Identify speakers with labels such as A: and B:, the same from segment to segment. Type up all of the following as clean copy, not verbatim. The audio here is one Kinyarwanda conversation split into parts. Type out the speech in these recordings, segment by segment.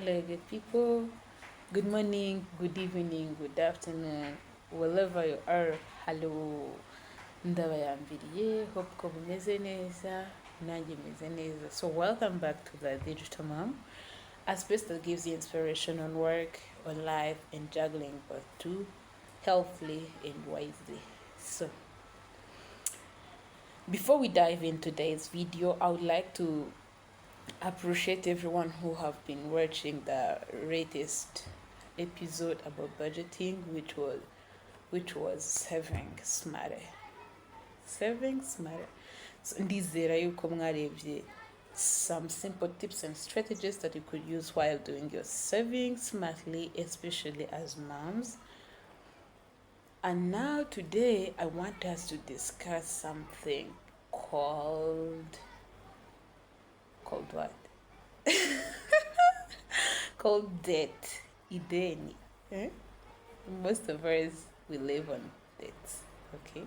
A: Hello, good people. Good morning, good evening, good afternoon, wherever you are. Hello. Ndabayambiriye. Hope ko mumeze neza. Nanjye meze neza. So welcome back to the Digital Mom, a space that gives you inspiration on work, on life, and juggling both too healthily and wisely. So before we dive into today's video, I would like to appreciate everyone who have been watching the latest episode about budgeting, which was saving smarter. So ndizera yuko mwarebye some simple tips and strategies that you could use while doing your saving smartly, especially as moms. And now today I want us to discuss something called what? Called debt. Ideni. Eh? Most of us we live on debts, okay?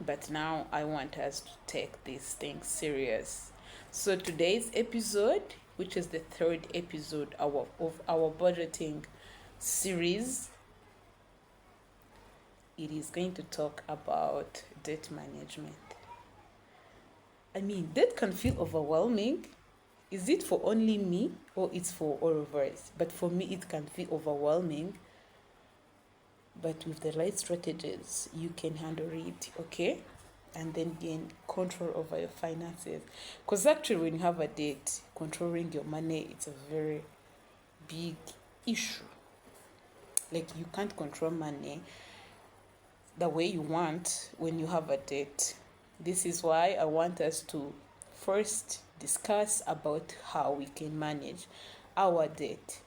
A: But now I want us to take these things serious. So today's episode, which is the third episode of our budgeting series, it is going to talk about debt management. I mean, debt can feel overwhelming. Is it for only me or it's for all of us? But for me, it can feel overwhelming. But with the right strategies, you can handle it, okay? And then gain control over your finances. Because actually, when you have a debt, controlling your money, it's a very big issue. Like, you can't control money the way you want when you have a debt. This is why I want us to first discuss about how we can manage our debt.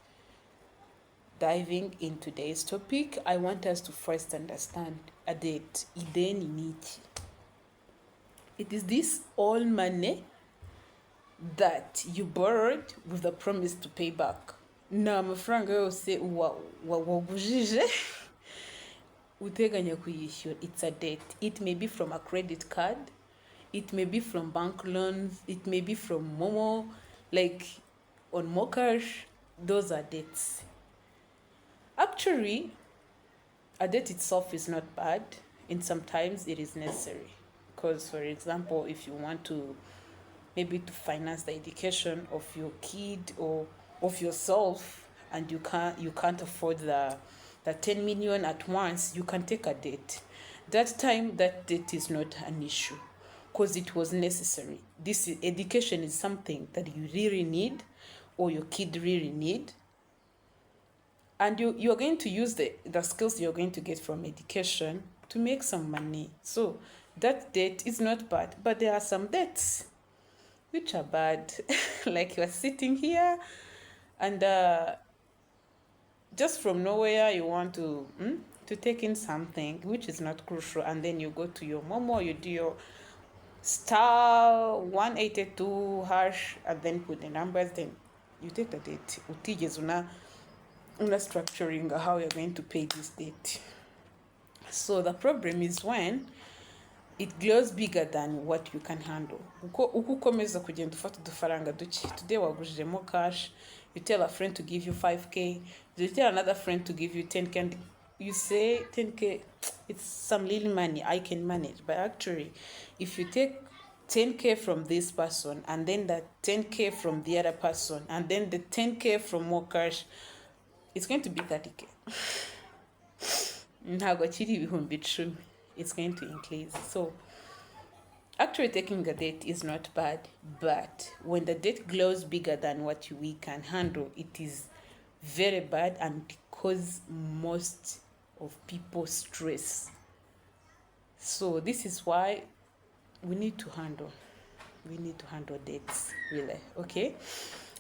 A: Diving into today's topic, I want us to first understand a debt. Ideni niki. It is this all money that you borrowed with the promise to pay back. Na amafaranga yose wagujije uteganya kuyishyura. It's a debt. It may be from a credit card, it may be from bank loans, it may be from Momo, like on Mokash. Those are debts. Actually, a debt itself is not bad, and sometimes it is necessary. Because, for example, if you want to maybe to finance the education of your kid or of yourself, and you can't afford the 10 million at once, you can take a debt. That time, that debt is not an issue because it was necessary. Education is something that you really need or your kid really need. And you're going to use the skills you're going to get from education to make some money. So that debt is not bad. But there are some debts which are bad. Like you're sitting here and just from nowhere you want to take in something which is not crucial. And then you go to your Momo, you do your star 182 hash and then put the numbers. Then you take the debt. Una structuring how you're going to pay this debt. So the problem is when it grows bigger than what you can handle. Uko ukomeza kugenda ufata udufaranga duke. Today wagujijemo cash, you tell a friend to give you 5k, you tell another friend to give you 10k, and you say 10k, it's some little money, I can manage. But actually, if you take 10k from this person, and then the 10k from the other person, and then the 10k from more cash, it's going to be 30k. It's going to increase. So actually taking a debt is not bad, but when the debt grows bigger than what we can handle, it is very bad and cause most of people stress. So this is why we need to handle debts, really, okay?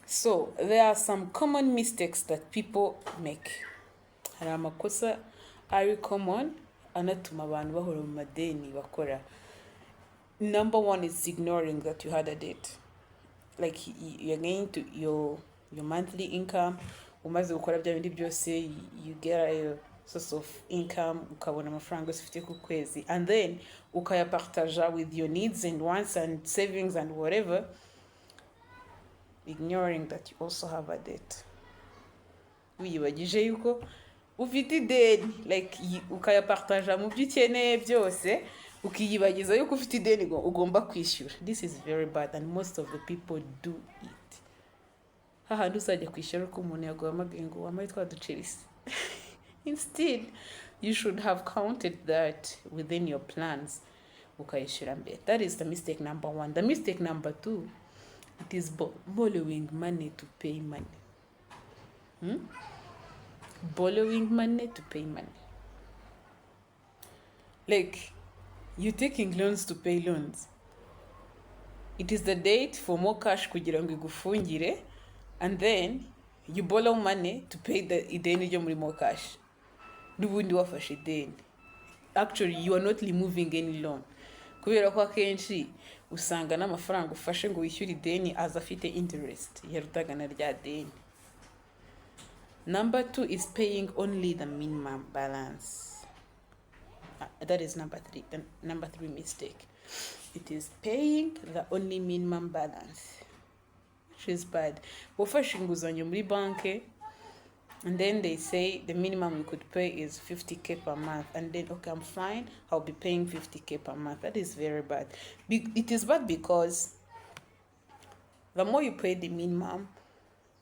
A: So there are some common mistakes that people make. Hari amakosa ari common anatuma abantu bahora mu madeni bakora. Number one is ignoring that you had a debt. Like you're going to your monthly income, umaze gukora bya bindi byose, you get a source of income, ukabona amafaranga ufite ku kwezi, and then ukayapartaja with your needs and wants and savings and whatever. ignoring that you also have a debt. Wiyibagije yuko ufite ideni, like ukayapartaja mu byo ukeneye byose, ukiyibagiza yuko ufite ideni ugomba kwishyura. This is very bad and most of the people do it. Hahandi uzajya kwishyura uko umuntu yaguhamagaye ngo wamaye twaducerisi. Instead, you should have counted that within your plans. Ukayishyura mbere. That is the mistake number 1. The mistake number 2, it is borrowing money to pay money. Borrowing money to pay money. Like, you're taking loans to pay loans. It is the date for more cash kugira ngo igufungire, and then you borrow money to pay the ideni ryo muri more cash. N'ubundi wafashe ideni. Actually, you are not removing any loan. Kubera ko akenshi usanga n'amafaranga ufashe ngo wishyure ideni aza afite interest yarutaga na rya deni. Number 2 is paying only the minimum balance. That is number 3. The number 3 mistake. It is paying the only minimum balance, which is bad. Ufashe inguzanyo muri banke, and then they say the minimum you could pay is 50k per month, and then okay, I'm fine, I'll be paying 50k per month. That is very bad. It is bad because the more you pay the minimum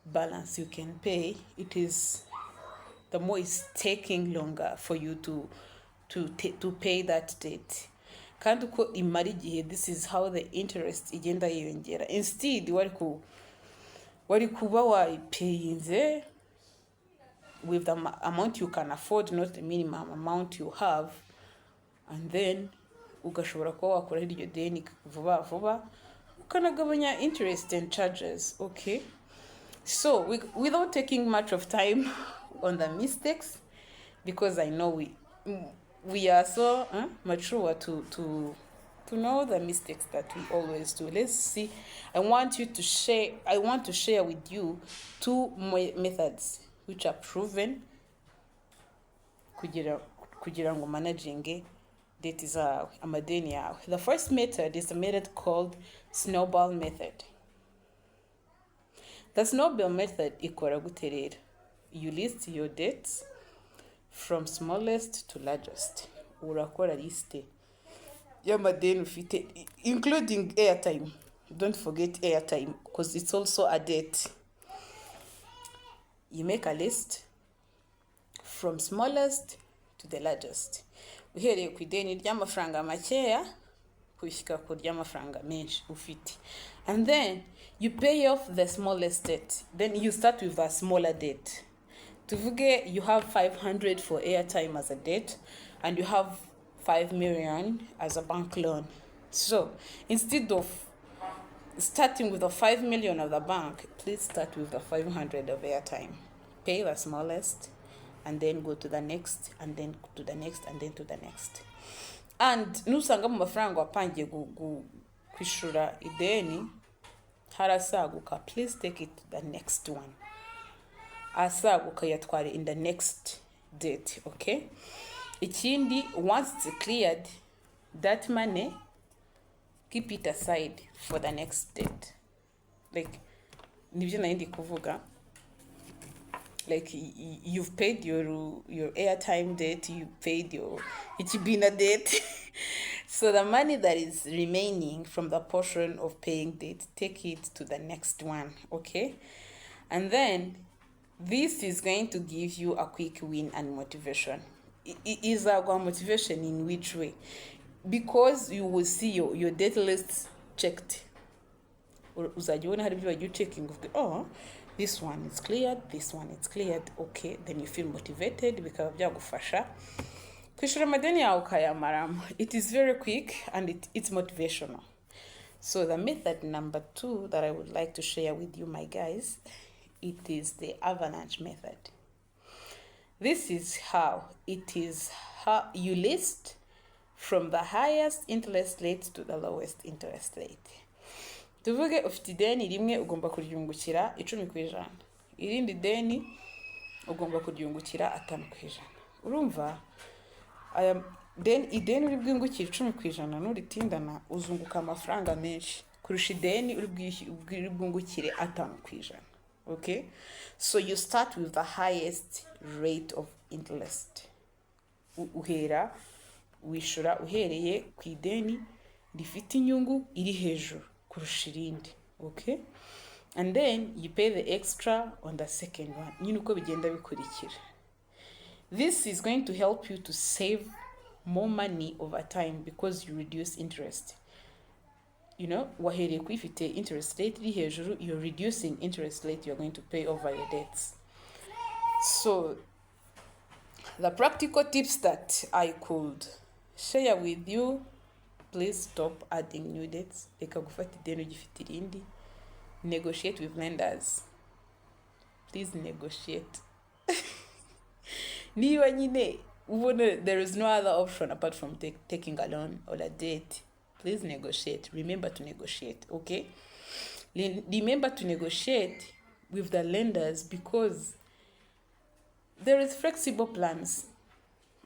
A: balance you can pay, the more it's taking longer for you to pay that debt. Kandi uko imara igihe, this is how the interest igenda yiyongera. Instead wari kuba wayipayinze with the amount you can afford, not the minimum amount you have, and then ugashobora kuba wakora iryo deni vuba vuba, ukanagabanya interest and charges. Okay, so without taking much of time on the mistakes, because I know we are so mature to know the mistakes that we always do. Let's see. I want to share with you 2 methods which are proven kugira ngo managing debt zawe, amadeni yawe. The first method is the method called snowball method. The snowball method ikora gute rero? You list your debts from smallest to largest. Urakora liste y'amadeni ufite, including airtime. Don't forget airtime, because it's also a debt. You make a list from smallest to the largest. Uhereye ku ideni ry'amafaranga makeya kushyika ku ry'amafaranga menshi ufite. And then you pay off the smallest debt. Then you start with a smaller debt. Tuvuge you have 500 for airtime as a debt, and you have 5 million as a bank loan. So instead of starting with the 5 million of the bank, please start with the 500 of airtime. Pay the smallest, and then go to the next, and then to the next, and then to the next. And nusanga mu mafaranga wapangiye kwishura ideni harasaguka, please take it to the next one. Asaguka yatware in the next date. Okay, ikindi, once it's cleared, that money keep it aside for the next date. Like nibyo nayindi kuvuga, like you've paid your airtime debt, you paid your ichibina debt. So the money that is remaining from the portion of paying debt, take it to the next one. Okay, and then this is going to give you a quick win and motivation. Is a motivation in which way? Because you will see your debt list checked. Uzajya ubona hari ibyo wagiye checking, oh, this one is cleared, this one is cleared. Okay, then you feel motivated, bikaba byagufasha kwishura amadeni yawe ukayamaramo. It is very quick and it's motivational. So the method number 2 that I would like to share with you, my guys, it is the avalanche method. This is how you list from the highest interest rate to the lowest interest rate. Tuvuge ufite ideni rimwe ugomba kuryungukira 10%. Irindi deni ugomba kuryungukira 5%. Urumva ideni uri bwungukira 10% nuritindana uzunguka amafaranga menshi kurusha ideni uri bwungukire 5%. Okay, so you start with the highest rate of interest. Uhera wishura uhereye ku ideni rifite inyungu iri hejuru kurusha irindi. Okay, and then you pay the extra on the second one. Nyine uko bigenda bikurikira. This is going to help you to save more money over time because you reduce interest. You know, wahereye ku ifite interest rate iri hejuru, you're reducing interest rate you're going to pay over your debts. So the practical tips that I could share with you, please stop adding new debts. Reka gufata ideni ugifite irindi. Negotiate with lenders. Please negotiate. Niba nyine ubona there is no other option apart from taking a loan or a debt, please negotiate. Remember to negotiate, okay? Remember to negotiate with the lenders because there is flexible plans.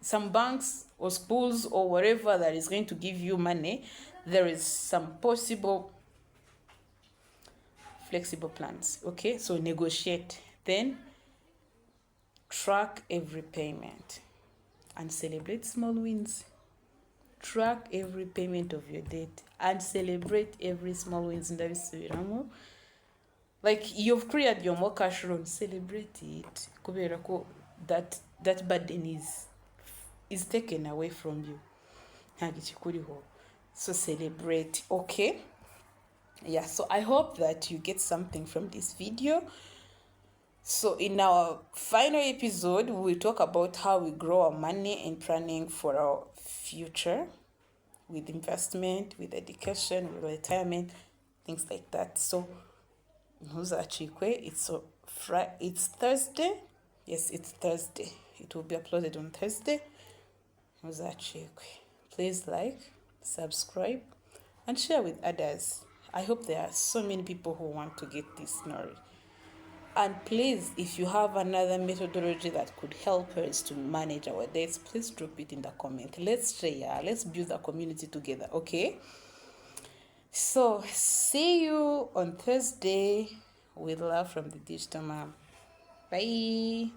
A: Some banks or schools or whatever that is going to give you money, there is some possible flexible plans, okay? So negotiate. Then track every payment and celebrate small wins. Track every payment of your debt and celebrate every small wins. Like you've cleared your more cash loan, celebrate it. That burden is taken away from you. So celebrate, okay? Yeah, so I hope that you get something from this video. So in our final episode, we will talk about how we grow our money and planning for our future with investment, with education, with retirement, things like that. So it's Thursday. Yes, it's Thursday. It will be uploaded on Thursday. Please like, subscribe, and share with others. I hope there are so many people who want to get this knowledge. And please, if you have another methodology that could help us to manage our debts, please drop it in the comment. Let's share. Let's build a community together, okay? So, see you on Thursday with love from the Digital Mom. Bye.